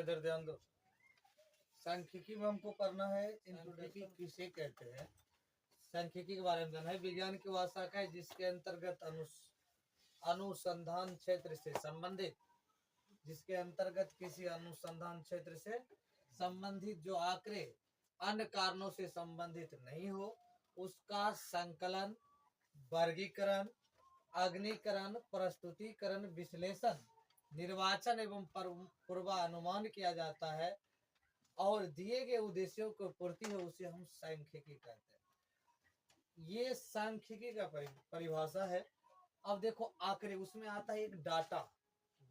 इधर ध्यान दो। सांख्यिकी में हमको करना है इंट्रोडक्शन किसे कहते हैं। सांख्यिकी के बारे में जानना है। विज्ञान की वह शाखा है जिसके अंतर्गत अनुसंधान क्षेत्र से संबंधित, जिसके अंतर्गत किसी अनुसंधान क्षेत्र से संबंधित जो आंकड़े अन्य कारणों से संबंधित नहीं हो, उसका संकलन, वर्गीकरण, अग्निकरण, प्रस्तुतिकरण, विश्लेषण, निर्वाचन एवं पूर्वानुमान किया जाता है और दिए गए उद्देश्यों को पूर्ति है, उसे हम सांख्यिकी कहते हैं। ये सांख्यिकी का परिभाषा है। अब देखो आंकड़े, उसमें आता है एक डाटा।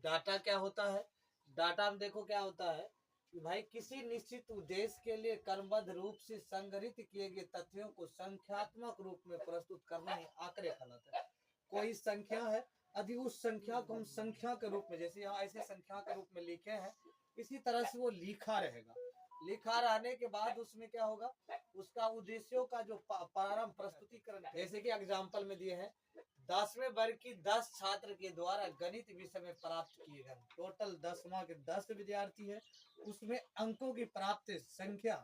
डाटा क्या होता है? डाटा में देखो क्या होता है कि भाई किसी निश्चित उद्देश्य के लिए क्रमबद्ध रूप से संग्रहित किए गए तथ्यों को संख्यात्मक रूप में प्रस्तुत करना ही आंकड़े कहलाता है। कोई संख्या है, यदि उस संख्या को हम संख्या के रूप में, जैसे यहाँ ऐसे संख्या के रूप में लिखे हैं, इसी तरह से वो लिखा रहेगा। लिखा रहने के बाद उसमें क्या होगा, उसका उद्देश्यों का जो प्रारंभ प्रस्तुतिकरण, जैसे कि एग्जाम्पल में दिए हैं 10वें वर्ग की 10 छात्र के द्वारा गणित विषय में प्राप्त किए गए, टोटल 10वां के 10 विद्यार्थी है, उसमें अंकों की प्राप्त संख्या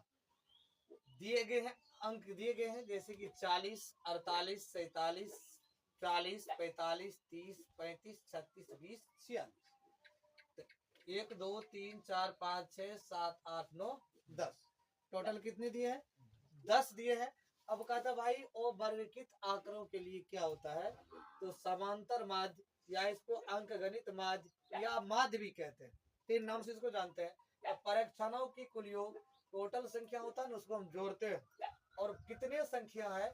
दिए गए हैं, अंक दिए गए हैं, जैसे कि 40, 48, 47, 40, 45, 30, 35, 36, 20, 46। 1 2 3 4 5 6 7 8 9 10, टोटल कितने दिए हैं? 10 दिए हैं। अब कहता है भाई अवर्गीकृत आंकड़ों के लिए क्या होता है, तो समांतर माध्य या इसको अंकगणित माध्य या माध्य भी कहते हैं, 3 नाम से इसको जानते हैं। परीक्षणों की कुल योग, टोटल संख्या होता है ना, उसको हम जोड़ते हैं और कितने संख्या है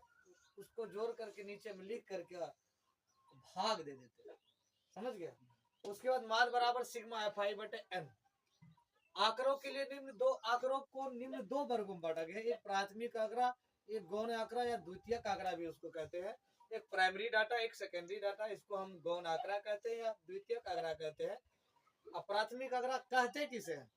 उसको जोड़ करके नीचे में लिख करके भाग दे देते हैं। समझ गया? उसके बाद माध्य बराबर सिग्मा FI बटे n। आंकड़ों के लिए निम्न दो आंकड़ों को निम्न 2 वर्गों में बांटा गया है, एक प्राथमिक आंकड़ा, एक गौण आंकड़ा या द्वितीयक आंकड़ा भी उसको कहते हैं। एक प्राइमरी डाटा, एक सेकेंडरी डाटा, इसको हम गौण आंकड़ा कहते हैं या द्वितीयक आंकड़ा कहते हैं। अब प्राथमिक आंकड़ा कहते किसे हैं?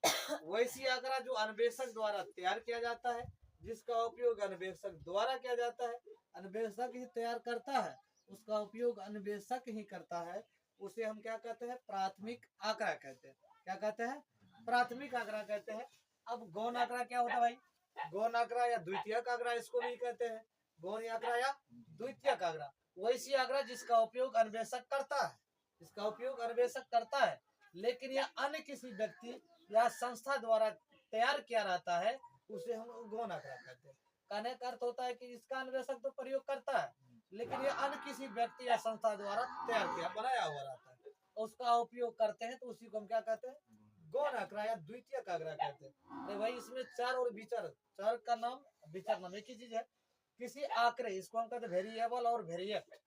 वैसी आंकड़ा जो अन्वेषक द्वारा तैयार किया जाता है, जिसका उपयोग अन्वेषक द्वारा किया जाता है, अन्वेषक ही तैयार करता है, उसका उपयोग अन्वेषक ही करता है, उसे हम क्या कहते हैं? प्राथमिक आंकड़ा कहते हैं। क्या कहते हैं? प्राथमिक आंकड़ा कहते हैं। अब गौण आंकड़ा क्या होता है भाई? गौण आंकड़ा या द्वितीयक आंकड़ा इसको भी कहते हैं, गौण आंकड़ा या द्वितीयक आंकड़ा। वैसी आंकड़ा जिसका उपयोग अन्वेषक करता है, इसका उपयोग अन्वेषक करता है, लेकिन यह अन्य किसी व्यक्ति या संस्था द्वारा तैयार किया रहता है, उसे हम गौण आंकड़ा कहते हैं। कहने का अर्थ होता है कि इसका अन्वेषक तो प्रयोग करता है, लेकिन यह अन्य किसी व्यक्ति या संस्था द्वारा तैयार किया बनाया हुआ रहता है, उसका उपयोग करते हैं, तो उसी को हम क्या कहते हैं? गौण आंकड़ा या द्वितीयक आंकड़ा कहते हैं। तो भाई इसमें चर और विचर, चर का नाम, विचर नाम एक ही चीज है। किसी आंकड़े, इसको हम कहते हैं वेरिएबल और वेरिएक।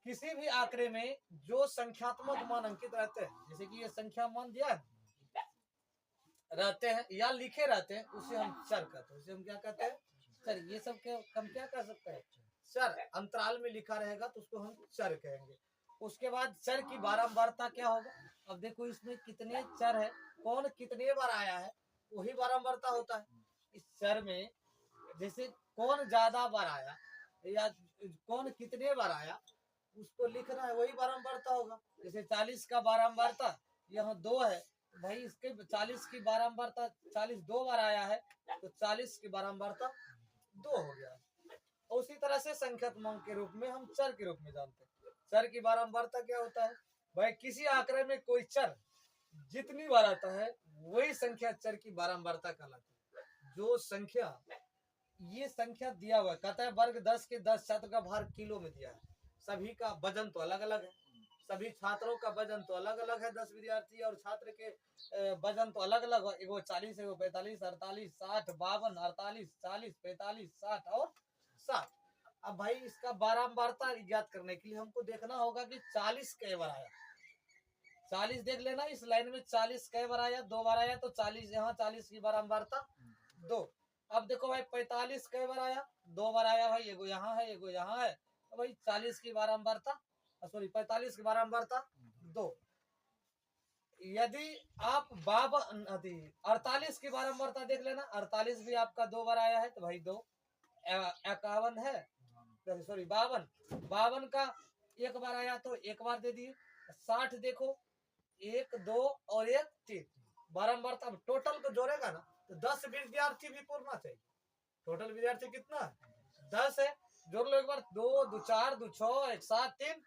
किसी भी आंकड़े में जो संख्यात्मक मान अंकित रहते हैं, जैसे कि ये संख्या मान दिया रहते हैं या लिखे रहते हैं, उसे हम चर कहते हैं। उसे हम क्या कहते हैं? चर। ये सब हम क्या कर सकते हैं? चर। अंतराल में लिखा रहेगा तो उसको हम चर कहेंगे। उसके बाद चर की बारंबारता क्या होगा? अब देखो इसमें कितने चर है, कौन कितने बार आया है, वही बारंबारता होता है। इस चर में जैसे कौन ज्यादा बार आया या कौन कितने बार आया, उसको लिखना है, वही बारंबारता होगा। जैसे 40 का बारंबारता यहाँ 2 है, भाई इसके 40 की बारंबारता, 40 2 बार आया है तो 40 की बारंबारता 2 हो गया। उसी तरह से संख्यात्मक के रूप में हम चर के रूप में जानते हैं। चर की बारंबारता क्या होता है भाई? किसी आंकड़े में कोई चर जितनी बार आता है वही संख्या चर की बारंबारता कहलाती है। जो संख्या, ये संख्या दिया हुआ कहता है वर्ग 10 के 10 छात्र का भार किलो में दिया है, सभी का वजन तो अलग अलग है, सभी छात्रों का वजन तो अलग अलग है, 10 विद्यार्थी और छात्र के वजन तो अलग अलग है, एगो 40, एगो 45, 48, 60, 52, 48, 40, 45, 60 और 60। अब भाई इसका बारंबारता ज्ञात करने के लिए हमको देखना होगा कि 40 कई बार आया। 40 देख लेना, इस लाइन में 40 कई बार आया, 2 बार आया तो 40, यहाँ 40 की बारंबारता 2। अब देखो भाई 45 कई बार आया, 2 बार आया भाई, एगो यहाँ है एगो यहाँ है, तो भाई 40 की बारंबारता, सॉरी 45 की बारंबारता 2। यदि आप 48 की बारंबारता देख लेना, 48 भी आपका 2 बार आया है तो भाई 2। 51 है, सॉरी 52 का 1 बार आया तो 1 बार दे दिए। 60 देखो 1 2 और 1 3, बारंबारता टोटल को जोड़ेगा ना तो 10 विद्यार्थी भी पूरना चाहिए। टोटल विद्यार्थी कितना है? 10 है। जोड़ लो एक बार, 2 2 4 2 6 1 7 3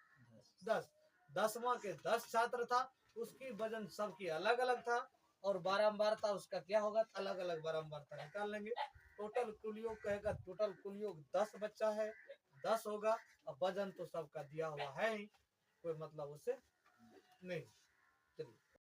10। 10वां के 10 छात्र था, उसकी वजन सबकी अलग अलग था और बारंबारता उसका क्या होगा, अलग अलग बारंबारता निकाल लेंगे। टोटल कुल योग कहेगा, टोटल कुल योग 10 बच्चा है, 10 होगा। अब वजन तो सबका दिया हुआ है ही, कोई मतलब उससे नहीं। चलिए